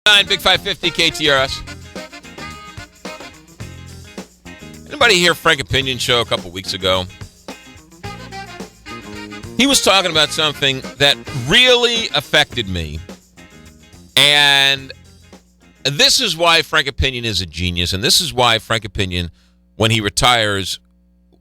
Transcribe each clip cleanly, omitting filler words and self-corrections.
Big 550 KTRS. Anybody hear Frank Opinion show a couple weeks ago? He was talking about something that really affected me. And this is why Frank Opinion is a genius. And this is why Frank Opinion, when he retires,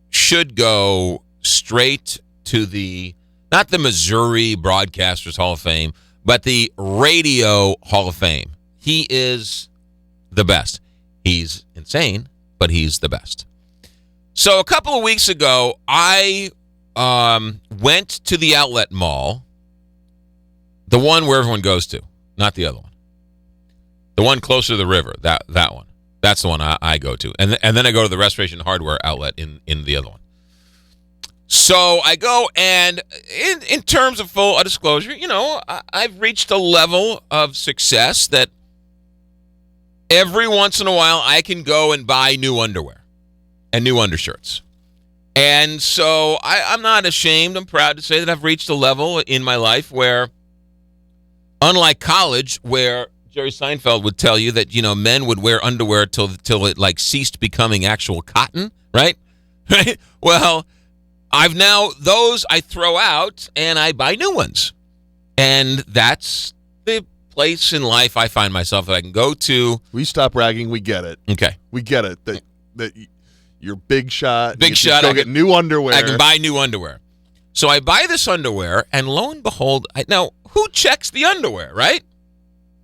should go straight to not the Missouri Broadcasters Hall of Fame, but the Radio Hall of Fame. He is the best. He's insane, but he's the best. So a couple of weeks ago, I went to the outlet mall, the one where everyone goes to, not the other one. The one closer to the river, that one. That's the one I go to. And then I go to the Restoration Hardware outlet in the other one. So I go, and in terms of full disclosure, I've reached a level of success that every once in a while I can go and buy new underwear and new undershirts. And so I'm not ashamed. I'm proud to say that I've reached a level in my life where, unlike college, where Jerry Seinfeld would tell you that, men would wear underwear till it ceased becoming actual cotton, right? Right? Well, I've now, those I throw out and I buy new ones. And that's the place in life I find myself that I can go to. We stop ragging. We get it. Okay. We get it. That you're big shot. Big shot. Go get new underwear. I can buy new underwear. So I buy this underwear, and lo and behold, now, who checks the underwear, right?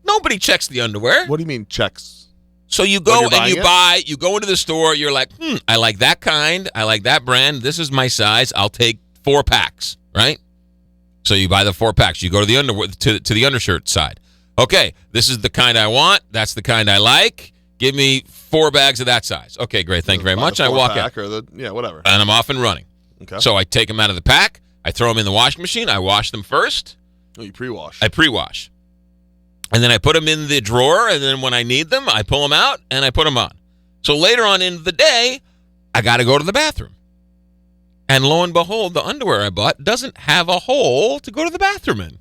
Nobody checks the underwear. What do you mean checks? So you go and you go into the store, you're like, I like that kind, I like that brand, this is my size, I'll take 4 packs, right? So you buy the 4 packs. You go to the underwear to the undershirt side. Okay, this is the kind I want, that's the kind I like. Give me 4 bags of that size. Okay, great, thank you very much. I walk out. Whatever. And I'm off and running. Okay. So I take them out of the pack, I throw them in the washing machine, I wash them first. Oh, you pre-wash. I pre-wash. And then I put them in the drawer, and then when I need them, I pull them out, and I put them on. So later on in the day, I got to go to the bathroom. And lo and behold, the underwear I bought doesn't have a hole to go to the bathroom in.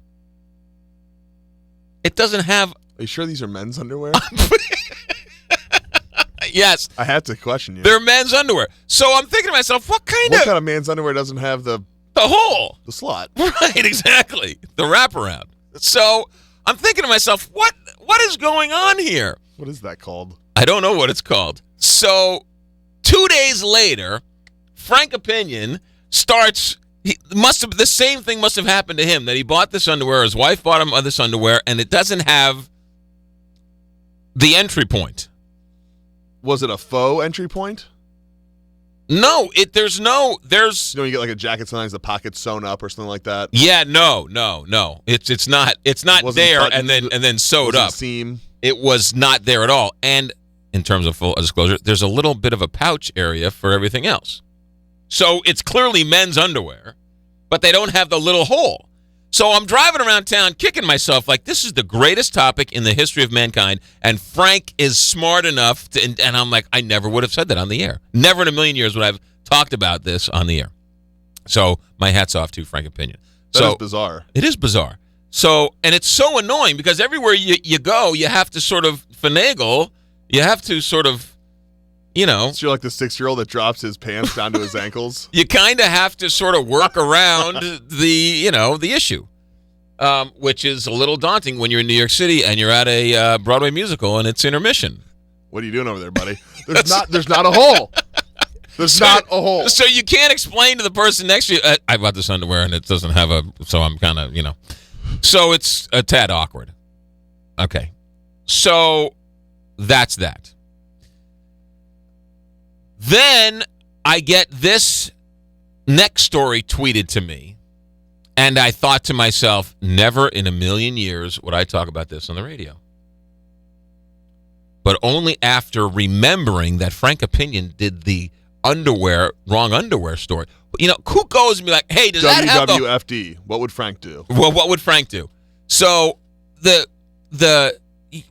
It doesn't have... Are you sure these are men's underwear? Yes. I had to question you. They're men's underwear. So I'm thinking to myself, what kind of man's underwear doesn't have the hole? The slot. Right, exactly. The wraparound. So... I'm thinking to myself, what is going on here? What is that called? I don't know what it's called. So 2 days later, Frank Opinion starts, the same thing must have happened to him, that he bought this underwear, his wife bought him this underwear, and it doesn't have the entry point. Was it a faux entry point? No, there's You get like a jacket, sometimes the pocket's sewn up or something like that. Yeah, no. It's not there buttoned, and then sewed up. Seam. It was not there at all. And in terms of full disclosure, there's a little bit of a pouch area for everything else. So it's clearly men's underwear, but they don't have the little hole. So I'm driving around town kicking myself like this is the greatest topic in the history of mankind, and Frank is smart enough to, and I'm like, I never would have said that on the air. Never in a million years would I have talked about this on the air. So my hat's off to Frank Opinion. That is bizarre. It is bizarre. So, and it's so annoying because everywhere you go, you have to sort of finagle. You have to sort of, So you're like the 6-year-old that drops his pants down to his ankles. You kind of have to sort of work around the issue, which is a little daunting when you're in New York City and you're at a Broadway musical and it's intermission. What are you doing over there, buddy? There's not a hole. There's not a hole. So you can't explain to the person next to you, I bought this underwear and it doesn't have so I'm kind of, So it's a tad awkward. Okay. So that's that. Then I get this next story tweeted to me, and I thought to myself, never in a million years would I talk about this on the radio. But only after remembering that Frank Opinion did the wrong underwear story. Who goes and be like, hey, does that have WWFD, what would Frank do? Well, what would Frank do? So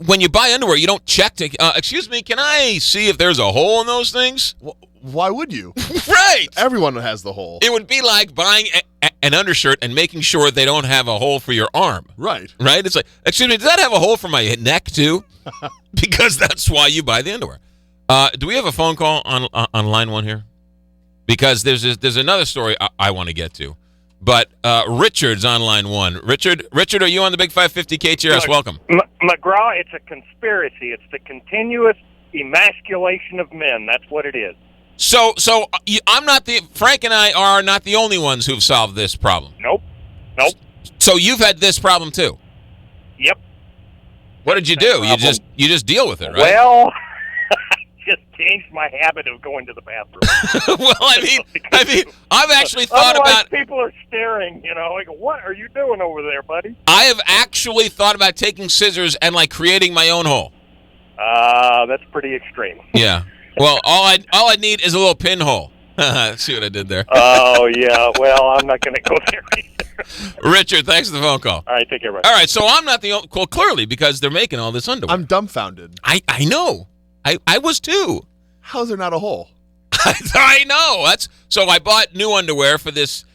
when you buy underwear, you don't check to, excuse me, can I see if there's a hole in those things? Why would you? Right. Everyone has the hole. It would be like buying an undershirt and making sure they don't have a hole for your arm. Right. Right? It's like, excuse me, does that have a hole for my neck too? Because that's why you buy the underwear. Do we have a phone call on line one here? Because there's another story I want to get to. But Richard's on line one. Richard, are you on the Big 550 KTRS? Welcome. McGraw, it's a conspiracy. It's the continuous emasculation of men. That's what it is. So Frank and I are not the only ones who've solved this problem. Nope. So you've had this problem too. Yep. What did you do? You just deal with it, right? Well, I just changed my habit of going to the bathroom. Well, I mean, I've actually thought about. People are staring. Like, what are you doing over there, buddy? I have actually thought about taking scissors and like creating my own hole. That's pretty extreme. Yeah. Well, all I need is a little pinhole. See what I did there? Oh yeah. Well, I'm not going to go there either. Richard, thanks for the phone call. All right, take care, buddy. All right, so I'm not the only. Well, clearly because they're making all this underwear. I'm dumbfounded. I know. I was too. How's there not a hole? I know. So I bought new underwear for this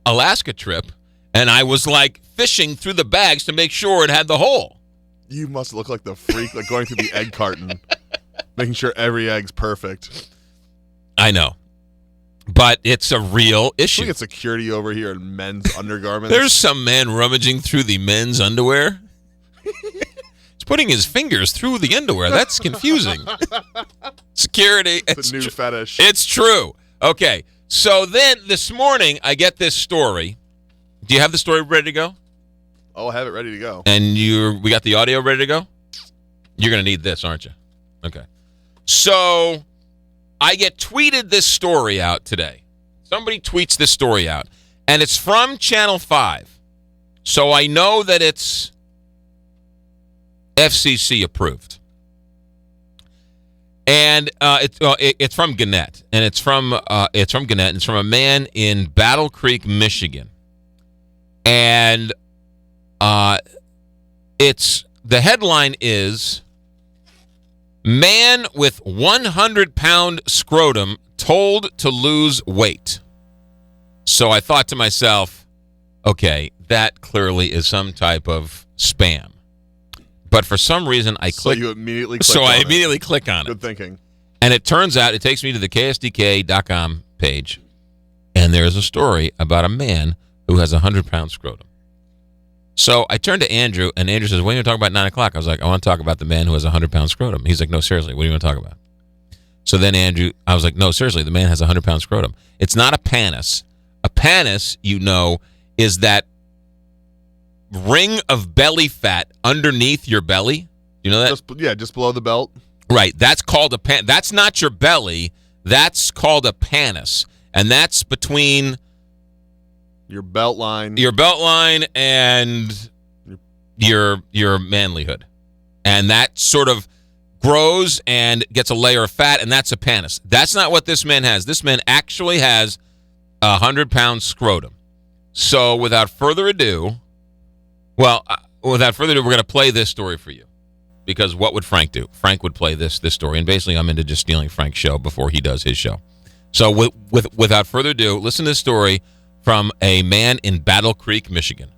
Alaska trip, and I was like fishing through the bags to make sure it had the hole. You must look like the freak, like going through the egg carton, making sure every egg's perfect. I know, but it's a real issue. Look at security over here in men's undergarments. There's some man rummaging through the men's underwear. He's putting his fingers through the underwear. That's confusing. Security. It's a new fetish. It's true. Okay, so then this morning I get this story. Do you have the story ready to go? Oh, I have it ready to go. And we got the audio ready to go? You're going to need this, aren't you? Okay. So I get tweeted this story out today. Somebody tweets this story out. And it's from Channel 5. So I know that it's FCC approved. And it's from Gannett. And it's from Gannett. And it's from a man in Battle Creek, Michigan. And the headline is Man with 100-pound scrotum told to lose weight. So I thought to myself, okay, that clearly is some type of spam. But for some reason I clicked. So you immediately click on it. Good thinking. And it turns out it takes me to the KSDK.com page, and there's a story about a man who has a 100-pound scrotum. So I turned to Andrew, and Andrew says, when are you talking about 9 o'clock? I was like, I want to talk about the man who has a 100-pound scrotum. He's like, no, seriously, what do you want to talk about? So then I was like, no, seriously, the man has a 100-pound scrotum. It's not a panis. A panis, is that ring of belly fat underneath your belly. You know that? Just below the belt. Right. That's called a That's not your belly. That's called a panis. And that's between your belt line and your manlyhood. And that sort of grows and gets a layer of fat, and that's a panis. That's not what this man has. This man actually has a 100-pound scrotum. So without further ado, we're going to play this story for you. Because what would Frank do? Frank would play this story, and basically I'm into just stealing Frank's show before he does his show. So without further ado, listen to this story from a man in Battle Creek, Michigan.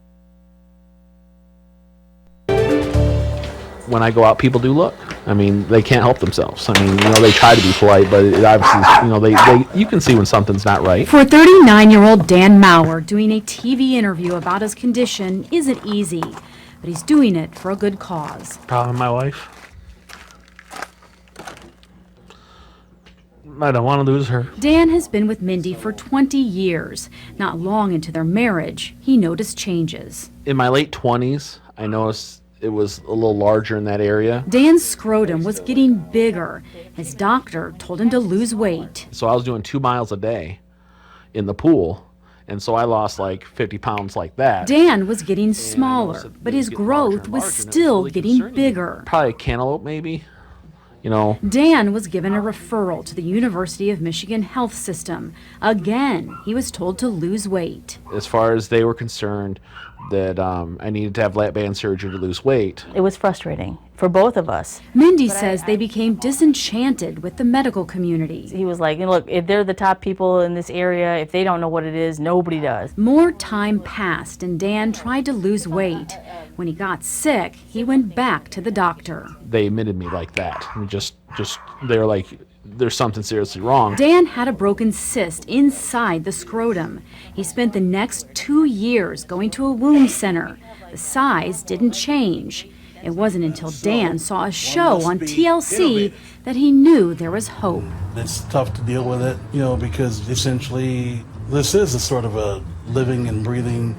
When I go out, people do look. I mean, they can't help themselves. I mean, they try to be polite, but it obviously, you can see when something's not right. For 39-year-old Dan Maurer, doing a TV interview about his condition isn't easy, but he's doing it for a good cause. Proud of my wife. I don't want to lose her. Dan has been with Mindy for 20 years. Not long into their marriage, he noticed changes. In my late 20s, I noticed it was a little larger in that area. Dan's scrotum was getting bigger. His doctor told him to lose weight. So I was doing 2 miles a day in the pool, and so I lost like 50 pounds like that. Dan was getting smaller, but his growth was still getting bigger. Probably a cantaloupe, maybe. Dan was given a referral to the University of Michigan Health System. Again, he was told to lose weight. As far as they were concerned, that I needed to have lap band surgery to lose weight. It was frustrating for both of us. Mindy says they became disenchanted with the medical community. He was like, look, if they're the top people in this area, if they don't know what it is, nobody does. More time passed and Dan tried to lose weight. When he got sick, he went back to the doctor. They admitted me like that. I mean, just they're like, there's something seriously wrong. Dan had a broken cyst inside the scrotum. He spent the next 2 years going to a wound center. The size didn't change. It wasn't until Dan saw a show on TLC that he knew there was hope. It's tough to deal with it, because essentially this is a sort of a living and breathing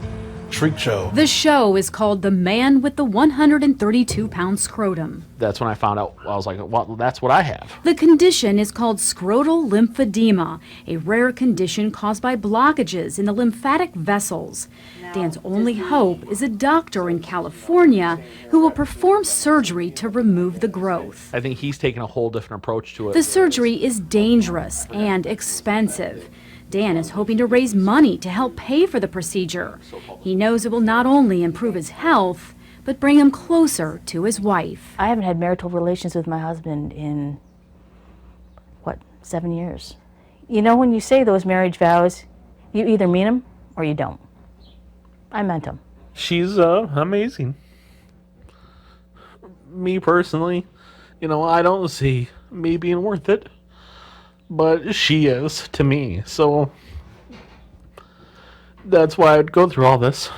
freak show. The show is called The Man with the 132-Pound Scrotum. That's when I found out, I was like, well, that's what I have. The condition is called scrotal lymphedema, a rare condition caused by blockages in the lymphatic vessels. Dan's only hope is a doctor in California who will perform surgery to remove the growth. I think he's taken a whole different approach to it. The surgery is dangerous and expensive. Dan is hoping to raise money to help pay for the procedure. He knows it will not only improve his health, but bring him closer to his wife. I haven't had marital relations with my husband in, 7 years. When you say those marriage vows, you either mean them or you don't. I meant them. She's amazing. Me personally, I don't see me being worth it. But she is to me, so that's why I'd go through all this.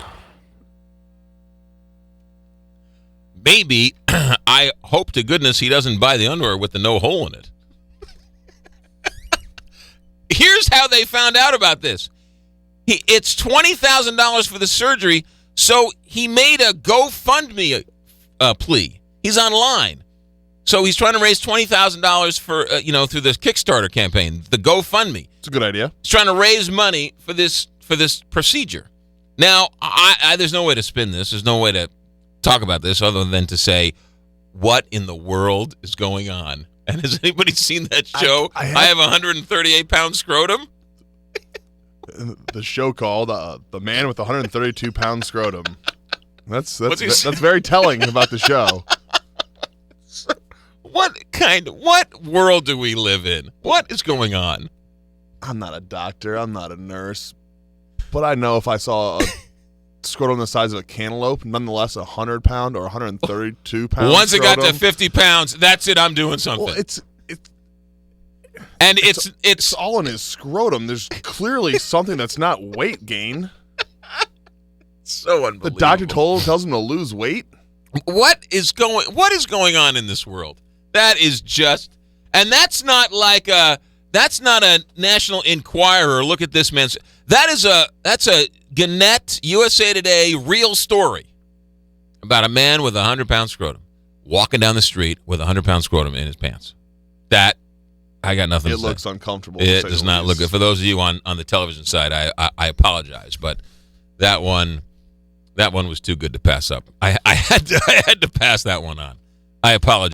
Maybe, I hope to goodness he doesn't buy the underwear with the no hole in it. Here's how they found out about this. It's $20,000 for the surgery, so he made a GoFundMe plea. He's online. So he's trying to raise $20,000 for, through this Kickstarter campaign, the GoFundMe. It's a good idea. He's trying to raise money for this procedure. Now, there's no way to spin this. There's no way to talk about this other than to say, what in the world is going on? And has anybody seen that show? I have a 138-pound scrotum. The show called "The Man with the 132-Pound Scrotum." That's very telling about the show. What world do we live in? What is going on? I'm not a doctor. I'm not a nurse. But I know if I saw a scrotum the size of a cantaloupe, nonetheless 100-pound or 132-pound Once it scrotum, got to 50 pounds, that's it. I'm doing something. well, it's all in his scrotum. There's clearly something that's not weight gain. so unbelievable. The doctor tells him to lose weight. What is going on in this world? That is just, and that's not a National Enquirer. Look at this man's. That's a Gannett USA Today real story about a man with a 100-pound scrotum walking down the street with a 100-pound scrotum in his pants. That I got nothing to say. It looks uncomfortable. It does not look good. For those of you on the television side, I apologize, but that one was too good to pass up. I had to pass that one on. I apologize.